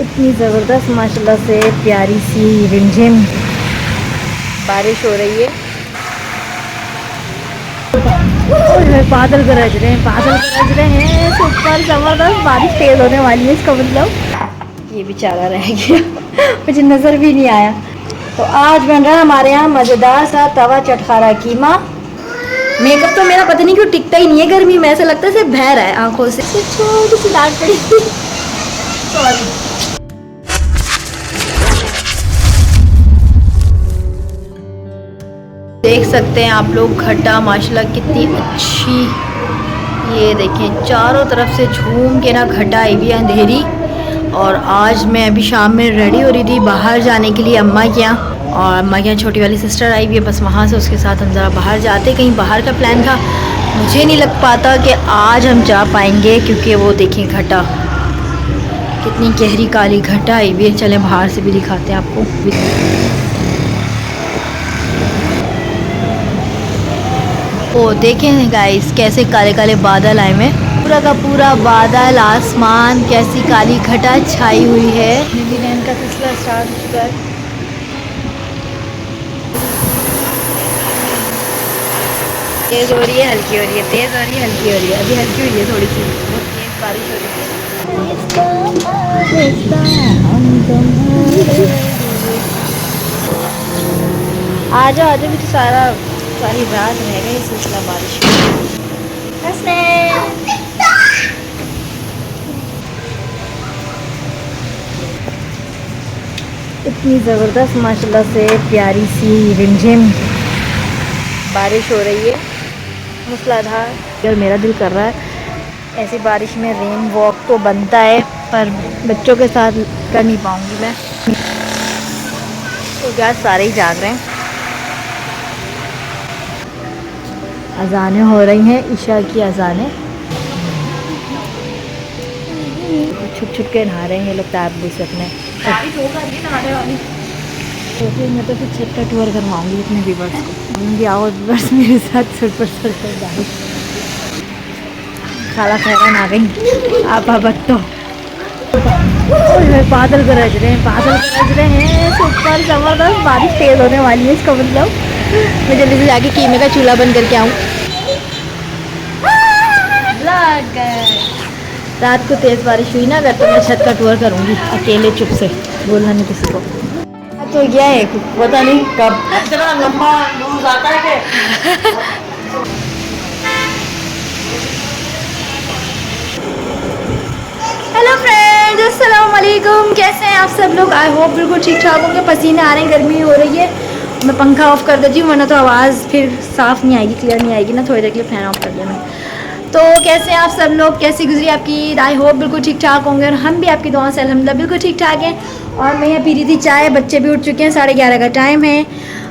इतनी ज़बरदस्त माशाल्लाह से प्यारी सी रिमझिम बारिश हो रही है। बादल गरज रहे हैं, बादल गरज रहे हैं, सुपर ज़बरदस्त बारिश तेज़ होने वाली है। इसका मतलब ये बेचारा रह गया मुझे नज़र भी नहीं आया। तो आज बन रहा है हमारे यहाँ मज़ेदार सा तवा चटखारा कीमा। मेकअप तो मेरा पता नहीं क्यों टिकता ही नहीं है गर्मी में, ऐसा लगता है सिर्फ बह रहा है आंखों से। छोटी सी डांट पड़ी सॉरी। देख सकते हैं आप लोग खड्डा माशाल्लाह कितनी अच्छी, ये देखें चारों तरफ से झूम के ना खड्डा आई हुई है अंधेरी। और आज मैं अभी शाम में रेडी हो रही थी बाहर जाने के लिए अम्मा के यहाँ, और अम्मा के यहाँ छोटी वाली सिस्टर आई हुई है, बस वहाँ से उसके साथ हम ज़रा बाहर जाते, कहीं बाहर का प्लान था। मुझे नहीं लग पाता कि आज हम जा पाएंगे क्योंकि वो देखें घटा कितनी गहरी काली घटा आई हुई है। चलें बाहर से भी दिखाते हैं आपको। ओ देखें गाइस कैसे काले काले बादल आए हुए, पूरा का पूरा बादल आसमान, कैसी काली घटा छाई हुई है। न्यूजीलैंड का सिलसिला स्टार्ट हो चुका है। तेज़ हो रही है, हल्की हो रही है, तेज़ हो रही है, हल्की हो रही है। अभी हल्की हुई है थोड़ी सी, बहुत तेज़ बारिश हो रही है। आ जाओ भी तो सारी रात रहेगा ये सिलसिला बारिश में। इतनी ज़बरदस्त माशाल्लाह से प्यारी सी रिमझिम बारिश हो रही है मूसलाधार। यार मेरा दिल कर रहा है ऐसी बारिश में रेन वॉक तो बनता है, पर बच्चों के साथ कर नहीं पाऊँगी मैं। तो यार सारे ही जाग रहे हैं, अजानें हो रही हैं, ईशा की अजानें। छुप छुप के नहा रहे हैं ये लोग ताबू से अपने। मैं तो फिर छत का टूर करवाऊँगी अपने व्यूवर्स को, बोलूँगी आओ व्यूवर्स मेरे साथ छत पर जाओ। खाला खैरान आ गई आप तो। बादल गरज रहे हैं, बादल गरज रहे हैं, सुपर ज़बरदस्त बारिश तेज़ होने वाली है। इसका मतलब मैं जल्दी से जाके कीमे का चूल्हा बंद करके आऊँ। रात को तेज़ बारिश हुई ना अगर तो मैं छत का टूर करूँगी अकेले, चुप से, बोलना नहीं किसी को। तो गया है पता नहीं कब, इतना लंबा लूज आता है कि हेलो फ्रेंड्स, अस्सलाम वालेकुम, कैसे हैं आप सब लोग। आई होप बिल्कुल ठीक ठाक होंगे। पसीने आ रहे हैं, गर्मी हो रही है। मैं पंखा ऑफ़ कर देती हूँ वरना तो आवाज़ फिर साफ़ नहीं आएगी, क्लियर नहीं आएगी ना। थोड़ी देर के लिए फ़ैन ऑफ कर दिया मैं। तो कैसे हैं आप सब लोग, कैसी गुजरी आपकी ईद। आई होप बिल्कुल ठीक ठाक होंगे और हम भी आपकी दुआ से अल्हम्दुलिल्लाह बिल्कुल ठीक ठाक हैं। और मैं यहाँ पी रही थी चाय, बच्चे भी उठ चुके हैं, 11:30 का टाइम है।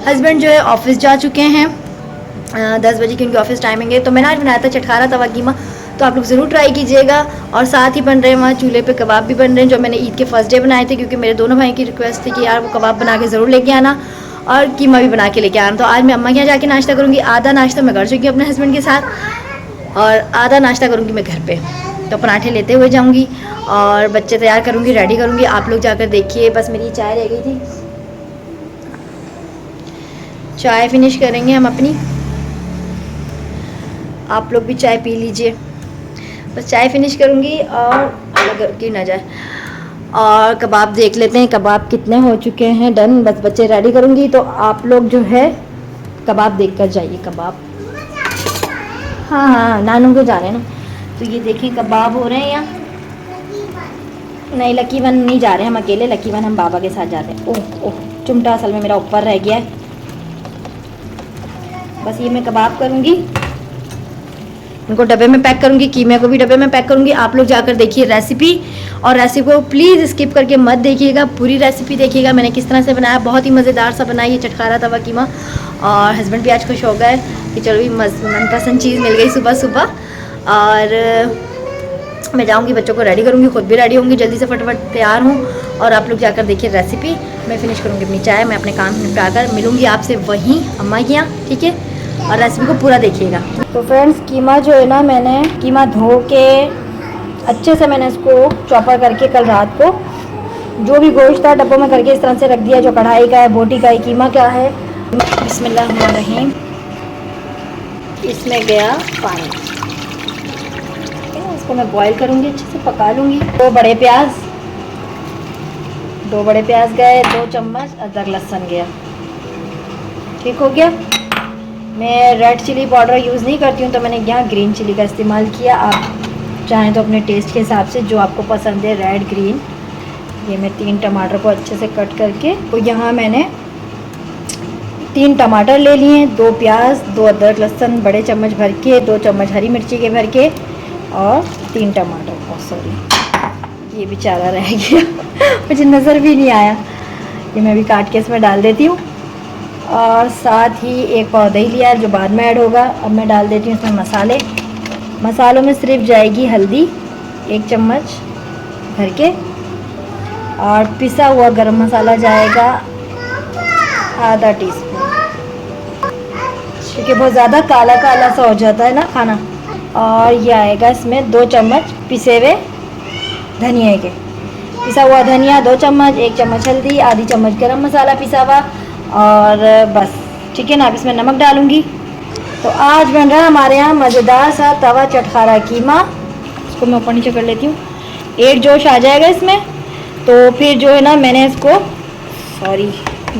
हस्बैंड जो है ऑफ़िस जा चुके हैं, 10 बजे की उनकी ऑफ़िस टाइमिंग है। तो मैंने आज बनाया था चटखारा तवा कीमा, तो आप लोग ज़रूर ट्राई कीजिएगा। और साथ ही बन रहे हैं वहाँ चूल्हे पे कबाब भी बन रहे हैं, जो मैंने ईद के फर्स्ट डे बनाए थे, क्योंकि मेरे दोनों भाई की रिक्वेस्ट थी कि यार वो कबाब बना के ज़रूर लेके आना और कीमा भी बना के लेके आना। तो आज मैं अम्मा के यहाँ जाके नाश्ता करूँगी। आधा नाश्ता मैं कर चुकी हूँ अपने हस्बैंड के साथ और आधा नाश्ता करूँगी मैं घर पे। तो पराठे लेते हुए जाऊँगी और बच्चे तैयार करूँगी, रेडी करूँगी। आप लोग जाकर देखिए। बस मेरी चाय रह गई थी, चाय फिनिश करेंगे हम अपनी। आप लोग भी चाय पी लीजिए। बस चाय फिनिश करूँगी और अलग की ना जाए। और कबाब देख लेते हैं कबाब कितने हो चुके हैं। डन, बस बच्चे रेडी करूँगी। तो आप लोग जो है कबाब देख कर जाइए। कबाब हाँ नानू को जा रहे हैं ना। तो ये देखें कबाब हो रहे हैं यहाँ। नहीं लकी वन नहीं जा रहे हम अकेले, लकी वन हम बाबा के साथ जाते हैं। ओह ओह, चिमटा असल में मेरा ऊपर रह गया है। बस ये मैं कबाब करूँगी, इनको डब्बे में पैक करूँगी, कीमे को भी डब्बे में पैक करूँगी। आप लोग जाकर देखिए रेसिपी, और रेसिपी को प्लीज़ स्किप करके मत देखिएगा, पूरी रेसिपी देखिएगा मैंने किस तरह से बनाया। बहुत ही मज़ेदार सा बनाया ये चटखारा तवा कीमा। और हस्बैंड भी आज खुश हो गए कि चलो भी मनपसंद चीज़ मिल गई सुबह सुबह। और मैं जाऊँगी बच्चों को रेडी करूँगी, खुद भी रेडी होंगी, जल्दी से फटाफट तैयार हूँ। और आप लोग जाकर देखिए रेसिपी। मैं फिनिश करूँगी अपनी चाय, मैं अपने काम निपटा कर मिलूँगी आपसे वहीं अम्मा के यहाँ, ठीक है। और रेसिपी को पूरा देखिएगा। तो फ्रेंड्स कीमा जो है ना, मैंने कीमा धो के अच्छे से मैंने इसको चॉपर करके कल रात को जो भी गोश्त था डब्बों में करके इस तरह से रख दिया, जो कढ़ाई का है, बोटी का है, कीमा का है। बिस्मिल्लाहिर्रहमानिर्रहीम। इसमें गया पानी, ठीक है। इसको मैं बॉईल करूँगी, अच्छे से पका लूँगी। 2 बड़े प्याज गए, 2 चम्मच अदरक लहसुन गया, ठीक हो गया। मैं रेड चिली पाउडर यूज़ नहीं करती हूँ, तो मैंने यहाँ ग्रीन चिली का इस्तेमाल किया। आप चाहें तो अपने टेस्ट के हिसाब से जो आपको पसंद है, रेड ग्रीन। ये मैं 3 टमाटर को अच्छे से कट करके, तो यहाँ मैंने 3 टमाटर ले लिए, 2 प्याज, 2 अदरक लहसुन बड़े चम्मच भर के, 2 चम्मच हरी मिर्ची के भर के, और 3 टमाटर। सॉरी, ये बेचारा रह गया मुझे नज़र भी नहीं आया। ये मैं भी काट के इसमें डाल देती हूँ। और साथ ही एक पाव दही लिया जो बाद में ऐड होगा। अब मैं डाल देती हूँ इसमें मसाले। मसालों में सिर्फ जाएगी हल्दी 1 चम्मच भर के, और पिसा हुआ गरम मसाला जाएगा आधा टीस्पून, क्योंकि बहुत ज़्यादा काला काला सा हो जाता है ना खाना। और ये आएगा इसमें 2 चम्मच पिसे हुए धनिया के, पिसा हुआ धनिया 2 चम्मच, 1 चम्मच हल्दी, आधी चम्मच गरम मसाला पिसा हुआ, और बस, ठीक है ना। अब इसमें नमक डालूँगी। तो आज बन रहा है हमारे यहाँ मज़ेदार सा तवा चटखारा कीमा। इसको मैं ऊपर नीचे कर लेती हूँ। एक जोश आ जाएगा इसमें, तो फिर जो है ना, मैंने इसको, सॉरी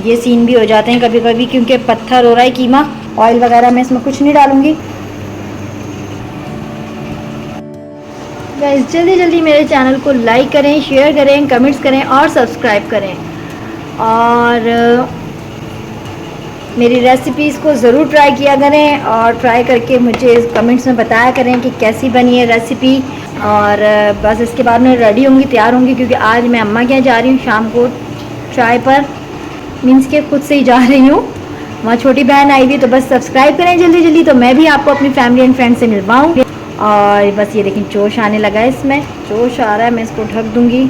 ये सीन भी हो जाते हैं कभी कभी, क्योंकि पत्थर हो रहा है कीमा। ऑयल वगैरह मैं इसमें कुछ नहीं डालूँगी। गाइस जल्दी जल्दी मेरे चैनल को लाइक करें, शेयर करें, कमेंट्स करें और सब्सक्राइब करें। और मेरी रेसिपीज़ को ज़रूर ट्राई किया करें, और ट्राई करके मुझे कमेंट्स में बताया करें कि कैसी बनी है रेसिपी। और बस इसके बाद मैं रेडी होंगी, तैयार होंगी, क्योंकि आज मैं अम्मा के यहाँ जा रही हूँ शाम को चाय पर, मीन्स के खुद से ही जा रही हूँ। वहाँ छोटी बहन आई हुई, तो बस सब्सक्राइब करें जल्दी जल्दी, तो मैं भी आपको अपनी फैमिली एंड फ्रेंड से मिलवाऊँ। और बस ये देखें, जोश आने लगा है, इसमें जोश आ रहा है। मैं इसको ढक दूँगी।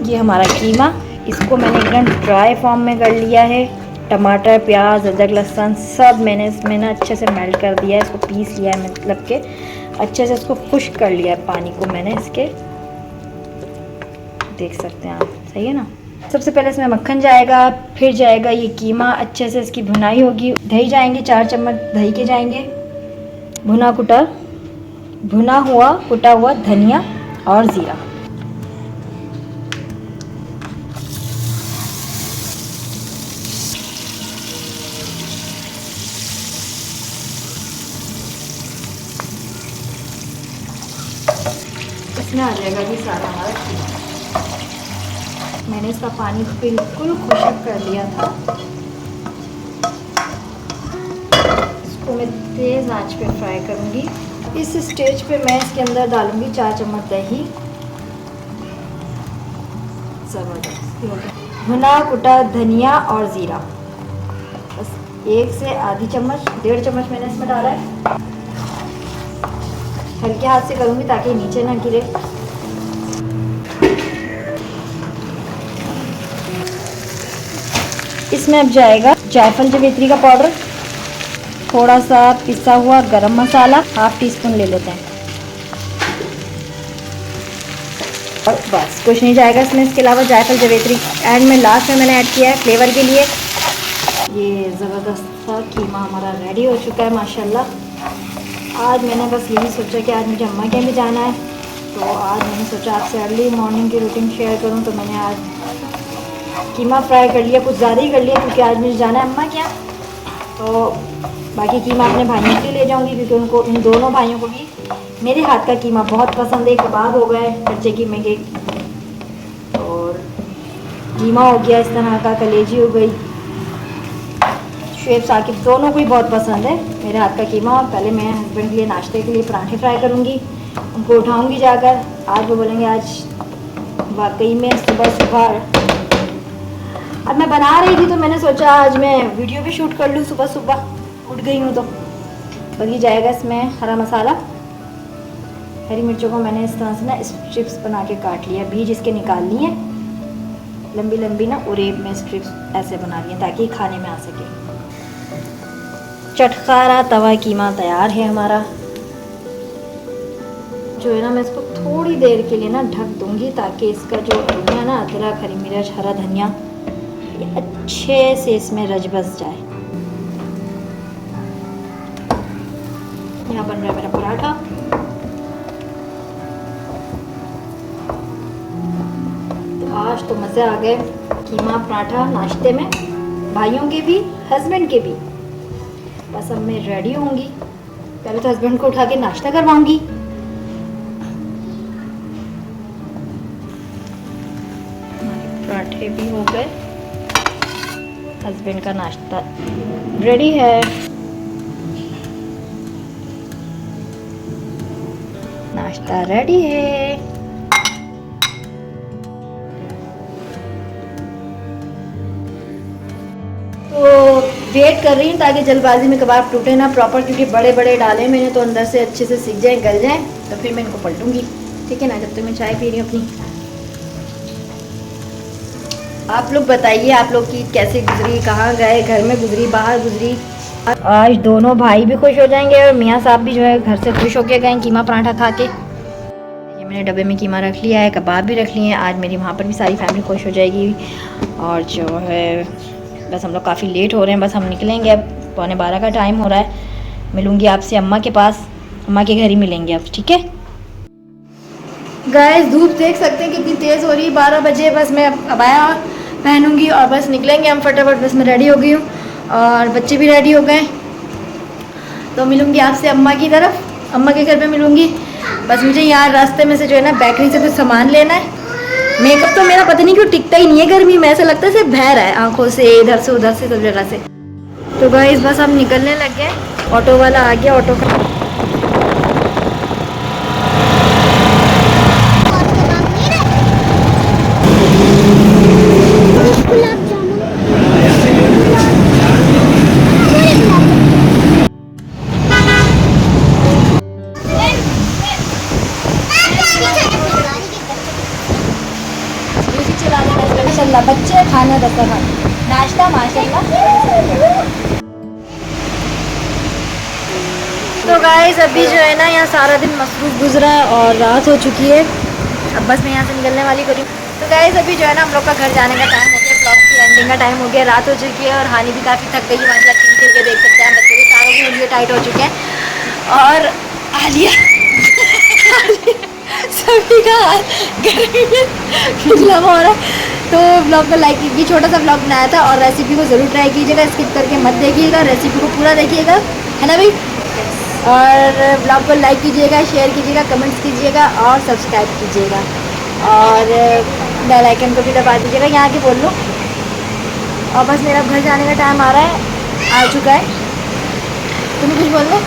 ये हमारा कीमा, इसको मैंने एकदम ड्राई फॉर्म में कर लिया है। टमाटर, प्याज, अदरक लहसुन सब मैंने इसमें ना अच्छे से मेल्ट कर दिया है। इसको पीस लिया है, मतलब कि अच्छे से इसको खुश्क कर लिया है पानी को मैंने इसके, देख सकते हैं आप, सही है ना। सबसे पहले इसमें मक्खन जाएगा, फिर जाएगा ये कीमा, अच्छे से इसकी भुनाई होगी। दही जाएंगे, 4 चम्मच दही के जाएंगे। भुना हुआ कुटा हुआ धनिया और ज़ीरा। इसमें आ जाएगा ये सारा हमारा कीमा। मैंने इसका पानी बिल्कुल खुश्क कर लिया था। इसको मैं तेज़ आंच पे फ्राई करूँगी। इस स्टेज पे मैं इसके अंदर डालूँगी 4 चम्मच दही, ज़बरदस्त भुना कुटा धनिया और ज़ीरा। बस 1 से आधी चम्मच, 1.5 चम्मच मैंने इसमें डाला है। हल्के हाथ से करूँगी ताकि नीचे ना गिरे। इसमें अब जाएगा जायफल जवेत्री का पाउडर, थोड़ा सा पिसा हुआ गरम मसाला 1/2 टीस्पून ले लेते हैं, और बस कुछ नहीं जाएगा इसमें इसके अलावा। जायफल जवेत्री एंड में, लास्ट में मैंने ऐड किया है फ्लेवर के लिए। ये ज़बरदस्त सा कीमा हमारा रेडी हो चुका है माशाल्लाह। आज मैंने बस यही सोचा कि आज मुझे अम्मा के यहाँ भी जाना है, तो आज मैंने सोचा आपसे अर्ली मॉर्निंग की रूटीन शेयर करूँ। तो मैंने आज कीमा फ्राई कर लिया, कुछ ज़्यादा ही कर लिया, क्योंकि आज मुझे जाना है अम्मा के यहाँ। तो बाकी कीमा अपने भाइयों के लिए ले जाऊँगी, क्योंकि उनको, इन दोनों भाइयों को भी मेरे हाथ का कीमा बहुत पसंद है। कबाब हो गए कच्चे कीमे के, और कीमा हो गया इस तरह का, कलेजी हो गई। शुएब साकिब दोनों को ही बहुत पसंद है मेरे हाथ का कीमा। पहले मैं हस्बैंड के लिए नाश्ते के लिए पराठे फ्राई करूँगी, उनको उठाऊँगी जाकर। आज वो बोलेंगे आज वाकई में सुबह सुबह। अब मैं बना रही थी, तो मैंने सोचा आज मैं वीडियो भी शूट कर लूँ। सुबह सुबह उठ गई हूँ तो बगी जाएगा इसमें हरा मसाला। हरी मिर्चों को मैंने इस तरह से ना स्ट्रिप्स बना के काट लिया, बीज इसके निकाल लिए, लंबी लंबी ना उरेब में स्ट्रिप्स ऐसे बना लिए ताकि खाने में आ सके। चटखारा तवा कीमा तैयार है हमारा। जो है ना, मैं इसको थोड़ी देर के लिए ना ढक दूंगी ताकि इसका जो है ना अदरक, हरी मिर्च, हरा धनिया ये अच्छे से इसमें रच बस जाए। यहाँ बन रहा है मेरा पराठा। तो आज तो मज़े आ गए, कीमा पराठा नाश्ते में, भाइयों के भी हस्बैंड के भी। बस अब मैं रेडी होंगी, पहले तो हस्बैंड को उठा के नाश्ता करवाऊंगी। पराठे भी हो गए, हस्बैंड का नाश्ता रेडी है। नाश्ता रेडी है। तो वेट कर रही हूँ ताकि जल्दबाजी में कबाब टूटे ना प्रॉपर, क्योंकि बड़े बड़े डाले मैंने तो अंदर से अच्छे से सिक जाए, गल जाए, तो फिर मैं इनको पलटूंगी। ठीक है ना, जब तक मैं चाय पी रही हूँ अपनी। आप लोग बताइए, आप लोग की कैसे गुजरी, कहाँ गए, घर में गुजरी, बाहर गुजरी। आज दोनों भाई भी खुश हो जाएंगे और मियाँ साहब भी जो है घर से खुश होके गए कीमा पराठा खा के। ये मैंने डब्बे में कीमा रख लिया है, कबाब भी रख लिए हैं। आज मेरी वहाँ पर भी सारी फैमिली खुश हो जाएगी। और जो है बस हम लोग काफ़ी लेट हो रहे हैं, बस हम निकलेंगे अब, 11:15 का टाइम हो रहा है। मिलूँगी आपसे अम्मा के पास, अम्मा के घर ही मिलेंगे अब। ठीक है गाइस, धूप देख सकते हैं कितनी तेज़ हो रही है। 12 बजे बस मैं अब आया पहनूंगी और बस निकलेंगे हम फटाफट। बस मैं रेडी हो गई हूँ और बच्चे भी रेडी हो गए। तो मिलूँगी आपसे अम्मा की तरफ, अम्मा के घर पे मिलूँगी। बस मुझे यहाँ रास्ते में से जो है ना बेकरी से कुछ सामान लेना है। मेकअप तो मेरा पता नहीं क्यों टिकता ही नहीं है गर्मी में, ऐसा लगता है सिर्फ बह रहा है आँखों से, इधर से उधर से, सब जगह से। तो गाइस बस हम निकलने लग गए, ऑटो वाला आ गया। ऑटो का माशाल्लाह बच्चे खाना दस्ता खा नाश्ता माशाल्लाह। तो गाइस अभी जो है ना यहाँ सारा दिन मसरूफ़ गुजरा और रात हो चुकी है। अब बस मैं यहाँ से निकलने वाली करी। तो गाइस अभी जो है ना हम लोग का घर जाने का टाइम हो गया, ब्लॉग की एंडिंग का टाइम हो गया, रात हो चुकी है और हानि भी काफ़ी थक गई है। मतलब खेल खेल के देख सकते हैं, बच्चे भी सारों के लिए टाइट हो चुके हैं। और आलिया सभी का हाल गर्मी में पिछला हो रहा है। तो ब्लॉग को लाइक कीजिए, छोटा सा ब्लॉग बनाया था और रेसिपी को ज़रूर ट्राई कीजिएगा, स्किप करके मत देखिएगा, रेसिपी को पूरा देखिएगा, है ना भाई। और ब्लॉग को लाइक कीजिएगा, शेयर कीजिएगा, कमेंट्स कीजिएगा और सब्सक्राइब कीजिएगा और बेल आइकन को भी दबा दीजिएगा। यहाँ की बोल लो। और बस मेरा घर जाने का टाइम आ रहा है, आ चुका है। तुम कुछ बोल लो।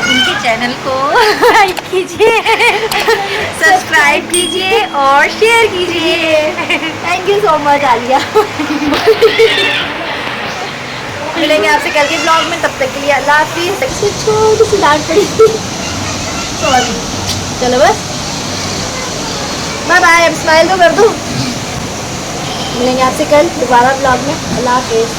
इनके चैनल को लाइक कीजिए, सब्सक्राइब कीजिए और शेयर कीजिए। Thank you so much Alia. मिलेंगे आपसे कल के ब्लॉग में, तब तक के लिए अल्लाह हाफिज़। छोटी सी डांट पड़ी, सॉरी। चलो बस बाय बाय, अब स्माइल तो कर दूँ। मिलेंगे आपसे कल दोबारा ब्लॉग में। अल्लाह हाफिज़।